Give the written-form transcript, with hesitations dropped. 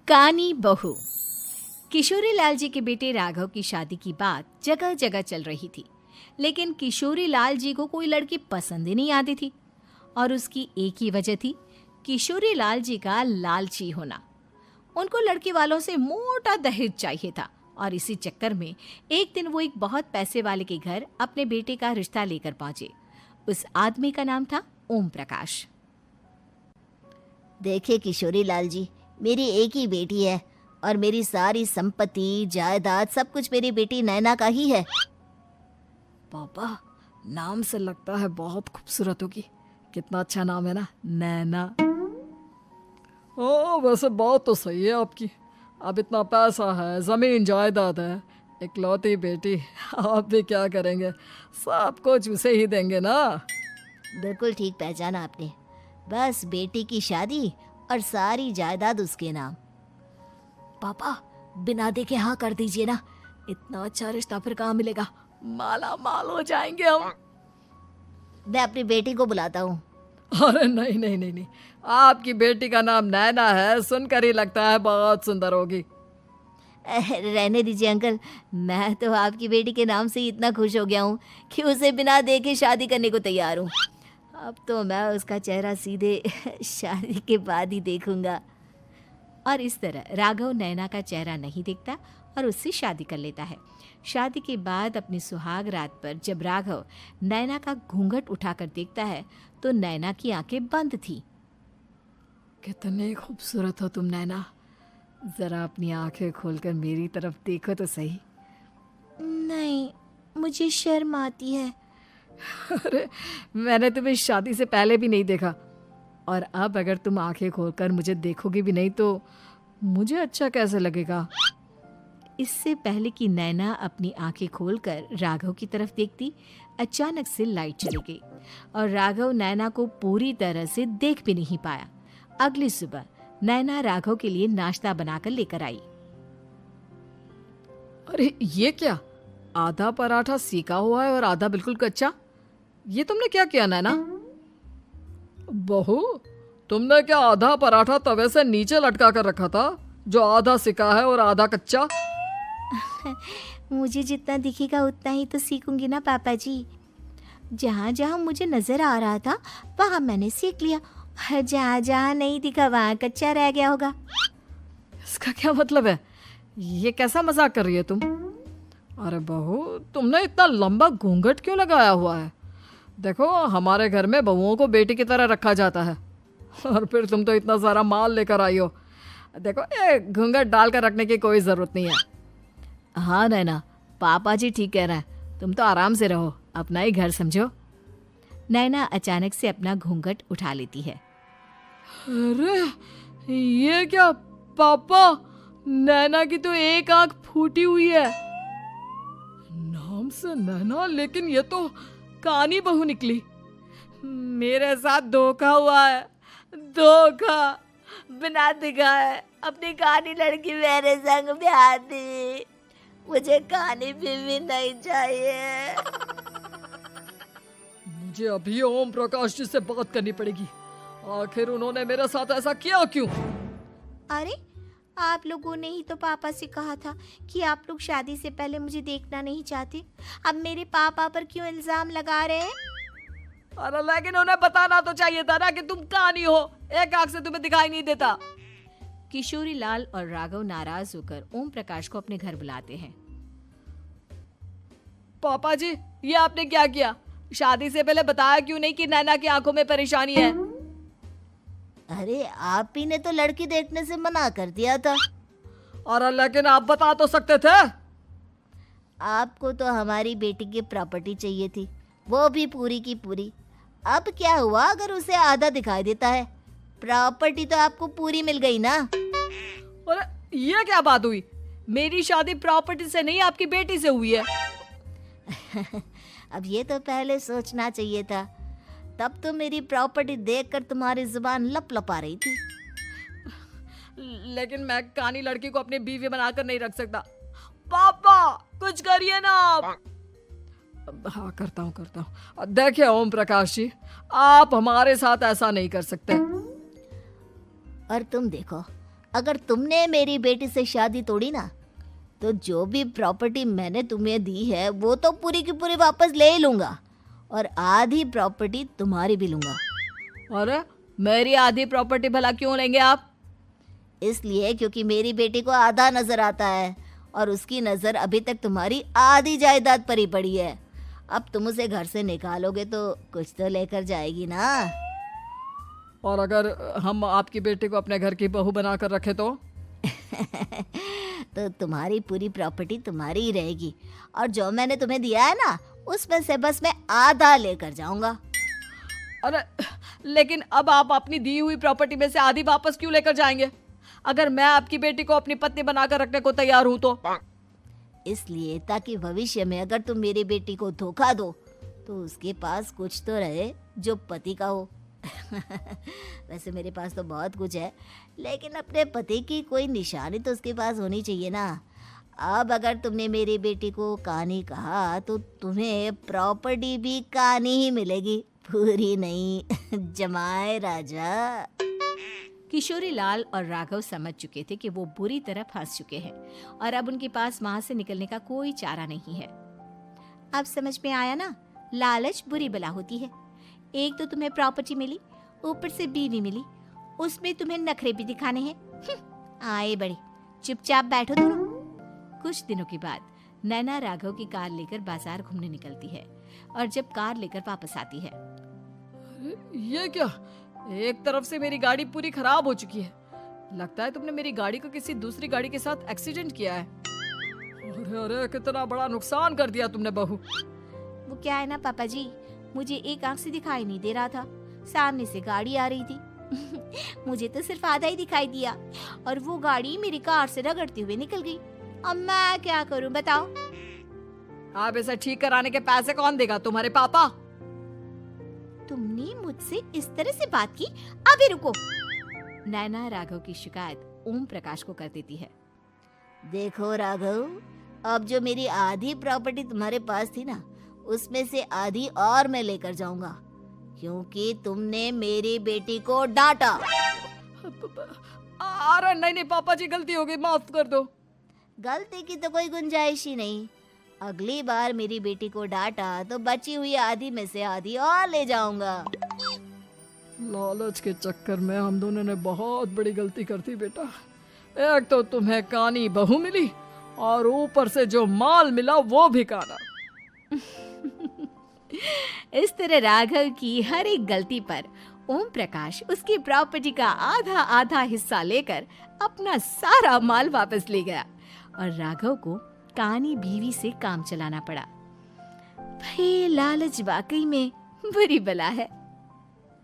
कानी बहू। किशोरी लाल जी के बेटे राघव की शादी की बात जगह जगह चल रही थी, लेकिन किशोरी लाल जी को कोई लड़की पसंद ही नहीं आती थी। और उसकी एक ही वजह थी, किशोरी लाल जी का लालची होना। उनको लड़की वालों से मोटा दहेज चाहिए था और इसी चक्कर में एक दिन वो एक बहुत पैसे वाले के घर अपने बेटे का रिश्ता लेकर पहुंचे। उस आदमी का नाम था ओम प्रकाश। देखिए किशोरी लाल जी, मेरी एक ही बेटी है और मेरी सारी संपत्ति जायदाद सब कुछ मेरी बेटी नैना का ही है। पापा, नाम से लगता है बहुत खूबसूरत होगी। कितना अच्छा नाम है ना, नैना। ओ, वैसे बात तो सही है आपकी। अब इतना पैसा है, जमीन जायदाद है, इकलौती बेटी, आप भी क्या करेंगे? सब कुछ उसे ही देंगे ना। बिल्कुल ठीक पहचाना आपने। बस बेटी की शादी और सारी जायदाद उसके नाम। पापा, बिना देखे हाँ कर दीजिए ना। इतना अच्छा रिश्ता फिर कहाँ मिलेगा? माला माल हो जाएंगे हम। मैं अपनी बेटी को बुलाता हूँ। अरे नहीं नहीं नहीं नहीं, आपकी बेटी का नाम नैना है, सुनकर ही लगता है बहुत सुंदर होगी। रहने दीजिए अंकल, मैं तो आपकी बेटी के नाम से ही इतना खुश हो गया हूँ कि उसे बिना देखे शादी करने को तैयार हूँ। अब तो मैं उसका चेहरा सीधे शादी के बाद ही देखूंगा। और इस तरह राघव नैना का चेहरा नहीं देखता और उससे शादी कर लेता है। शादी के बाद अपनी सुहाग रात पर जब राघव नैना का घूंघट उठाकर देखता है तो नैना की आंखें बंद थी। कितनी खूबसूरत हो तुम नैना, जरा अपनी आंखें खोलकर मेरी तरफ देखो तो सही। नहीं, मुझे शर्म आती है। अरे, मैंने तुम्हें शादी से पहले भी नहीं देखा, और अब अगर तुम आंखें खोलकर मुझे देखोगी भी नहीं तो मुझे अच्छा कैसे लगेगा? इससे पहले कि नैना अपनी आंखें खोलकर राघव की तरफ देखती, अचानक से लाइट चली गई और राघव नैना को पूरी तरह से देख भी नहीं पाया। अगली सुबह नैना राघव के लिए नाश्ता बनाकर लेकर आई। अरे ये क्या, आधा पराठा सीका हुआ है और आधा बिल्कुल कच्चा। ये तुमने क्या किया नैना? बहू, तुमने क्या आधा पराठा तवे से नीचे लटका कर रखा था, जो आधा सिका है और आधा कच्चा? मुझे जितना दिखेगा उतना ही तो सीखूंगी ना पापा जी। जहाँ जहाँ मुझे नजर आ रहा था वहाँ मैंने सीख लिया, जहाँ जहाँ नहीं दिखा वहाँ कच्चा रह गया होगा। इसका क्या मतलब है? ये कैसा मजाक कर रही है तुम? अरे बहू, तुमने इतना लंबा घूंघट क्यों लगाया हुआ है? देखो, हमारे घर में बहुओं को बेटी की तरह रखा जाता है, और फिर तुम तो इतना सारा माल लेकर आई हो। देखो, ये घूंघट डालकर रखने की कोई ज़रूरत नहीं है। हाँ नैना, पापा जी ठीक कह रहे हैं, तुम तो आराम से रहो, अपना ही घर समझो। नैना अचानक से अपना घूंघट उठा लेती है। अरे ये क्या पापा, नैना की तो एक आंख फूटी हुई है। नाम से नैना, लेकिन ये तो कानी बहू निकली। मेरे साथ धोखा हुआ है, धोखा। बिना दिखाए अपनी कानी लड़की मेरे संग ब्याह दी। मुझे कानी बीवी नहीं चाहिए। मुझे अभी ओम प्रकाश जी से बात करनी पड़ेगी। आखिर उन्होंने मेरे साथ ऐसा किया क्यों? अरे, आप लोगों ने ही तो पापा से कहा था कि आप लोग शादी से पहले मुझे देखना नहीं चाहते। अब मेरे पापा पर क्यों इल्जाम लगा रहे हैं? अरे लेकिन उन्हें बताना तो चाहिए था ना कि तुम कानी हो, एक आंख से तुम्हें दिखाई नहीं देता। किशोरी लाल और राघव नाराज होकर ओम प्रकाश को अपने घर बुलाते हैं। पापा जी, ये आपने क्या किया? शादी से पहले बताया क्यों नहीं कि नैना की आंखों में परेशानी है? अरे, आप ही ने तो लड़की देखने से मना कर दिया था। और लेकिन आप बता तो सकते थे। आपको तो हमारी बेटी की प्रॉपर्टी चाहिए थी, वो भी पूरी की पूरी। अब क्या हुआ अगर उसे आधा दिखाई देता है? प्रॉपर्टी तो आपको पूरी मिल गई ना। अरे ये क्या बात हुई? मेरी शादी प्रॉपर्टी से नहीं, आपकी बेटी से हुई है। अब ये तो पहले सोचना चाहिए था, तब तो मेरी प्रॉपर्टी देखकर तुम्हारी जुबान लप लपा रही थी। लेकिन मैं कानी लड़की को अपनी बीवी बनाकर नहीं रख सकता। पापा, कुछ करिए ना आप। हाँ, करता हूँ। देखिए ओम प्रकाश जी, आप हमारे साथ ऐसा नहीं कर सकते। और तुम देखो, अगर तुमने मेरी बेटी से शादी तोड़ी ना, तो जो भी प्रॉपर्टी मैंने तुम्हें दी है वो तो पूरी की पूरी वापस ले ही लूँगा, और आधी प्रॉपर्टी तुम्हारी भी लूँगा। अरे मेरी आधी प्रॉपर्टी भला क्यों लेंगे आप? इसलिए क्योंकि मेरी बेटी को आधा नजर आता है और उसकी नज़र अभी तक तुम्हारी आधी जायदाद पर ही पड़ी है। अब तुम उसे घर से निकालोगे तो कुछ तो लेकर जाएगी ना। और अगर हम आपकी बेटी को अपने घर की बहू बना कर रखे तो? तो तुम्हारी पूरी प्रॉपर्टी तुम्हारी ही रहेगी, और जो मैंने तुम्हें दिया है ना, उसमें से बस मैं आधा लेकर जाऊंगा। अरे लेकिन अब आप अपनी दी हुई प्रॉपर्टी में से आधी वापस क्यों लेकर जाएंगे? अगर मैं आपकी बेटी को अपनी पत्नी बनाकर रखने को तैयार हूं तो? इसलिए ताकि भविष्य में अगर तुम मेरी बेटी को धोखा दो तो उसके पास कुछ तो रहे जो पति का हो। वैसे मेरे पास तो बहुत कुछ है, लेकिन अपने पति की कोई निशानी तो उसके पास होनी चाहिए ना। अब अगर तुमने मेरी बेटी को कानी कहा तो तुम्हें प्रॉपर्टी भी कानी ही मिलेगी, पूरी नहीं। जमाए राजा। किशोरी लाल और राघव समझ चुके थे कि वो बुरी तरह फंस चुके हैं और अब उनके पास वहां से निकलने का कोई चारा नहीं है। अब समझ में आया ना, लालच बुरी बला होती है। एक तो तुम्हें प्रॉपर्टी मिली, ऊपर से बीवी मिली, उसमें तुम्हें नखरे भी दिखाने हैं। आए बड़े, चुपचाप बैठो दोनों। कुछ दिनों के बाद नैना राघव की कार लेकर बाजार घूमने निकलती है और जब कार लेकर वापस आती है, ये क्या? एक तरफ से मेरी गाड़ी पूरी खराब हो चुकी है। लगता है तुमने मेरी गाड़ी को किसी दूसरी गाड़ी के साथ एक्सीडेंट किया है। अरे अरे कितना बड़ा नुकसान कर दिया तुमने बहू। वो क्या है ना पापा जी, मुझे एक आंख से दिखाई नहीं दे रहा था, सामने से गाड़ी आ रही थी। मुझे तो सिर्फ आधा ही दिखाई दिया और वो गाड़ी मेरी कार से रगड़ते हुए निकल गई। अब मैं क्या करूं बताओ? आप इसे ठीक कराने के पैसे कौन देगा? तुम्हारे पापा? तुमने मुझसे इस तरह से बात की? अभी रुको। नैना राघव की शिकायत ओम प्रकाश को कर देती है। देखो राघव, अब जो मेरी आधी प्रॉपर्टी तुम्हारे पास थी ना, उसमें से आधी और मैं लेकर जाऊंगा, क्योंकि तुमने मेरी बेटी को डांटा। अरे नहीं नहीं पापा जी, गलती हो गई, माफ कर दो। गलती की तो कोई गुंजाइश ही नहीं। अगली बार मेरी बेटी को डांटा तो बची हुई आधी में से आधी और ले जाऊंगा। लालच के चक्कर में हम दोनों ने बहुत बड़ी गलती कर दी बेटा। एक तो तुम्हें कानी बहू मिली और ऊपर से जो माल मिला वो भी काना। इस तरह राघव की हर एक गलती पर ओम प्रकाश उसकी प्रॉपर्टी का आधा आधा हिस्सा लेकर अपना सारा माल वापस ले गया और राघव को कानी बीवी से काम चलाना पड़ा। भाई लालच वाकई में बुरी बला है।